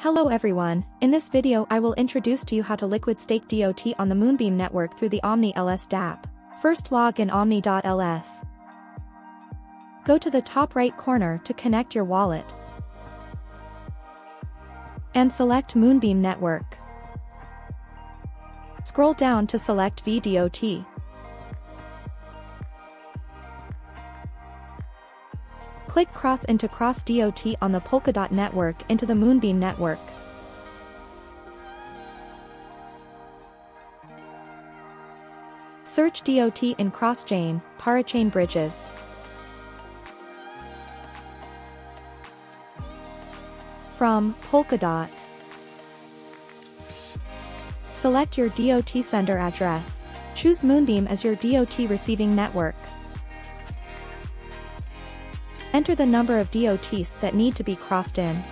Hello everyone, in this video I will introduce to you how to liquid stake DOT on the Moonbeam network through the Omni LS Dapp. First log in omni.ls. Go to the top right corner to connect your wallet. And select Moonbeam network. Scroll down to select VDOT. Click Cross into Cross DOT on the Polkadot network into the Moonbeam network. Search DOT in cross-chain, parachain bridges. From Polkadot, select your DOT sender address. Choose Moonbeam as your DOT receiving network. Enter the number of DOTs that need to be crossed in.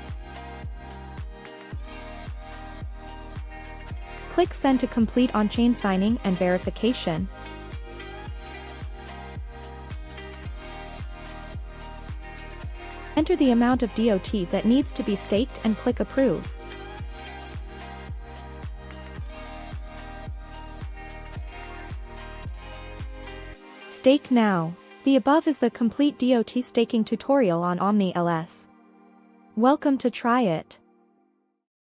Click Send to complete on-chain signing and verification. Enter the amount of DOT that needs to be staked and click Approve. Stake now. The above is the complete DOT staking tutorial on Omni LS. Welcome to try it.